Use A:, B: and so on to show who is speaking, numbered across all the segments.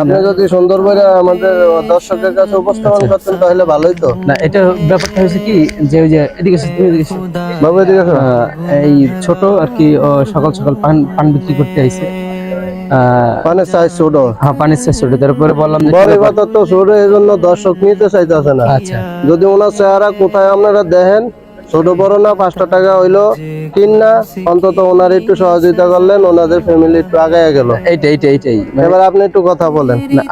A: আপনি যদি সুন্দর করে আমাদের দর্শকের কাছে উপস্থাপন করতেন তাহলে ভালোই তো।
B: না, এটা ব্যাপারটা হয়েছে কি যে ওই যে এদিকে এসো, তুমি এদিকে এসো।
A: বাবু এদিকে আসো।
B: এই ছোট আর কি সকাল সকাল পান পান বিক্রি করতে আইছে।
A: পানের সাইজ ছোট।
B: হ্যাঁ, পানির শেষ ছোট। তারপরে বললাম যে
A: বড় কথা তো ছোট, এই জন্য দর্শক নিতে চাইতেছে না।
B: আচ্ছা,
A: যদি ওনার চেহারা কোথায় আপনারা দেখেন, ছোট বড় না 5টা টাকা হইলো কিন না, অন্তত ওনার একটু সহযোগিতা করলেন, ওনাদের ফ্যামিলি একটু আগায় গেল।
B: এইটাই
A: এবার আপনি একটু কথা বলেন।
B: না,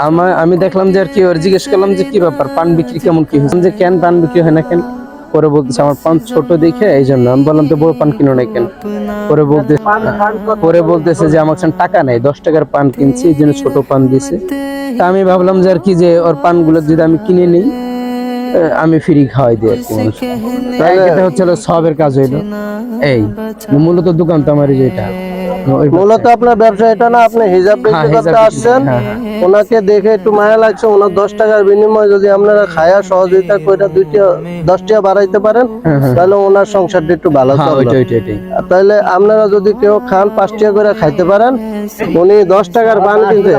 B: আমি দেখলাম যে আর কি ওর জিজ্ঞেস করলাম যে কি ব্যাপার, পান বিক্রি কেমন কি হয়েছে, যে কেন পান বিক্রি হয় না কেন। পরে বলতেছে আমার পান ছোট দেখে এই জন্য। আমি বললাম তো বড় পান কিনো না কেন। পরে বলতেছে যে আমার কাছে টাকা নেই, 10 টাকার পান কিনছি, এই জন্য ছোট পান দিছে। তা আমি ভাবলাম যে আর কি যে ওর পানগুলো যদি আমি কিনে নিই, আমি ফ্রি খাওয়াই দিই আর কি মানুষকে। তাই এটা হচ্ছে সবের কাজ হইলো। এই মূলত দোকান তো আমার যেটা
A: মূলত আপনার ব্যবসা এটা না, আপনি হিজাব বিক্রি করতে আসছেন, ওনাকে দেখে একটু মায়া লাগছে, ওনার 10 টাকার বিনিময়ে যদি আপনারা খায়া সহযোগিতা করে 10 টাকা বাড়াইতে পারেন, তাহলে ওনার সংসারটা একটু ভালো চলবে। তাহলে আপনারা যদি কেউ খান 5 টাকা করে খাইতে পারেন, উনি 10 টাকার পান কিনছে,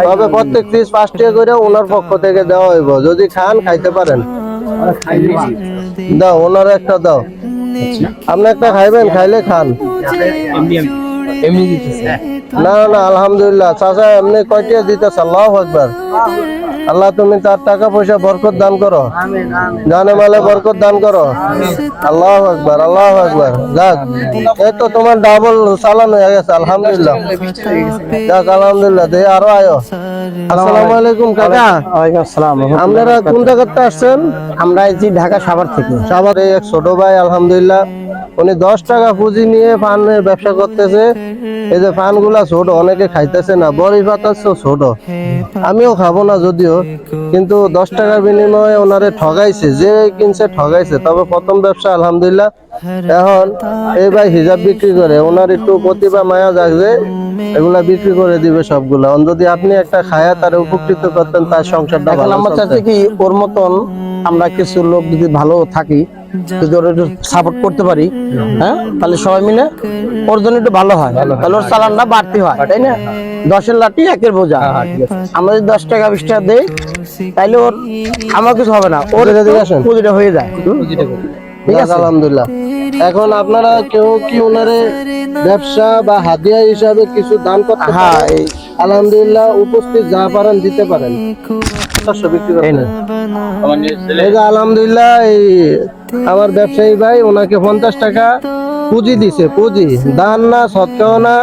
A: তবে প্রত্যেক পিস 5 টাকা করে ওনার পক্ষ থেকে দেওয়া হইব। যদি খান খাইতে পারেন, দাও ওনার একটা দাও। আপনি একটা খাইবেন, খাইলে খান।
B: এমনি দিতেছে।
A: না না, আলহামদুলিল্লাহ। চাচা এমনি কয়টা দিতেছে? আল্লাহু আকবার। আল্লাহ তুমি তার টাকা পয়সা বরকত দান করো, জানে মালে বরকত দান করো। আল্লাহু আকবার, আল্লাহু আকবার। যাক, এই তো তোমার ডাবল চালান হয়ে গেছে, আলহামদুলিল্লাহ। যাক, আলহামদুলিল্লাহ। দে আরো আয়ো। আসসালামু আলাইকুম কাকা।
C: ওয়ালাইকুম আসসালাম।
A: আপনারা কোন জায়গাতে আসছেন?
C: আমরা এই যে ঢাকা সাভার থেকে।
A: সাভার। এই এক ছোট ভাই, আলহামদুলিল্লাহ, উনি 10 টাকা পুঁজি নিয়ে পানের ব্যবসা করতেছে। এই যে পান গুলা ছোট, অনেকে খাইতেছে না, বড়ি পাতাচ্ছে ছোট। আমিও খাবো না যদিও, কিন্তু 10 টাকার বিনিময়ে ওনারে ঠগাইছে, যে কিনছে ঠগাইছে। তবে প্রথম ব্যবসা, আলহামদুলিল্লাহ। এখন এই ভাই হিজাব বিক্রি করে, ওনার একটু প্রতিভা মায়া জাগছে, এগুলা বিক্রি করে দিবে সবগুলা। যদি আপনি একটা খায়া তার উপকৃত করতেন, তার সংসারটা
C: এখন
A: ভালো
C: আমার
A: চলতে।
C: চাচ্ছি কি, ওর মতন আমরা কিছু লোক যদি ভালো থাকি, যদি ওর একটু সাপোর্ট করতে পারি, হ্যাঁ, তাহলে সবাই মিলে ওর জন্য একটু ভালো হয়, তাহলে ওর চালানটা বাড়তি হয়, তাই না? 10-এর লাঠি 1-এর বোঝা। আমরা যদি 10 টাকা 20 টাকা দেই, তাইলে ওর আমার কিছু হবে না, ওর পুঁজিটা হয়ে যায়। ঠিক আছে,
A: আলহামদুলিল্লাহ। এখন আপনারা কেউ কি ওনারে ব্যবসা বা হাদিয়া হিসাবে কিছু দান করতে
C: হ্যাঁ,
A: পারেন? আলহামদুলিল্লাহ, উপস্থিত যা পারেন দিতে পারেন। এই যে আলহামদুলিল্লাহ, এই আমার ব্যবসায়ী ভাই ওনাকে 50 টাকা পুঁজি দিছে। পুঁজি দান না, সৎকাও না,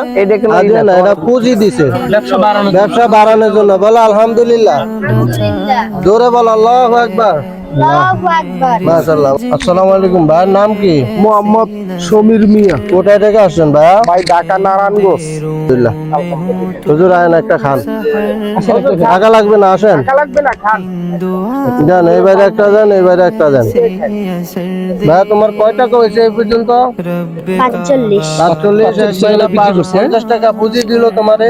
A: হাদিয়া না, এটা পুঁজি দিছে ব্যবসা বাড়ানোর জন্য। বলো আলহামদুলিল্লাহ, জোরে বল আল্লাহু আকবার। মাশাআল্লাহ। আসসালামু আলাইকুম। ভাইয়ের নাম কি?
C: মোহাম্মদ সমীর মিয়া।
A: কোথায় থেকে আসছেন ভাইয়া?
C: ভাই ঢাকা নারায়ণগঞ্জ।
A: আলহামদুলিল্লাহ। হুজুর আয়েন একটা খান। টাকা লাগবে না, আসেন। যান, এই বাইরে একটা যান, এই বাইরে একটা যান। ভাইয়া তোমার কয় টাকা হয়েছে এই পর্যন্ত? 45। 50 টাকা পুঁজি দিল তোমারে?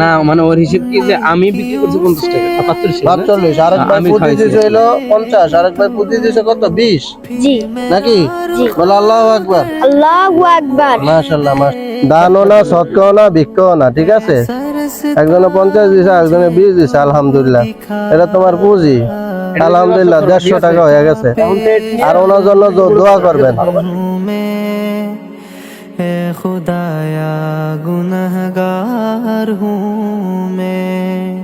B: না, মানে ওর হিসেব কি যে আমি বিক্রি করছি 50 টাকা, 45।
A: 45। আরেক ভাই পুঁজি দিয়েছে হইলো 50, আরেক ভাই পুঁজি দিয়েছে কত? 20 নাকি? বলে আল্লাহু আকবার।
D: আল্লাহু আকবার।
A: মাশাআল্লাহ। দানও না, সৎকাও না, ভিক্ষাও না, ঠিক আছে? একজনে 50 দিছে, একজনে 20 দিছে, আলহামদুলিল্লাহ। এটা তোমার পুঁজি, আলহামদুলিল্লাহ। 150 টাকা হয়ে গেছে। আর ওনার জন্য দোয়া করবেন।
E: खुदाया गुनहगार हूँ मैं।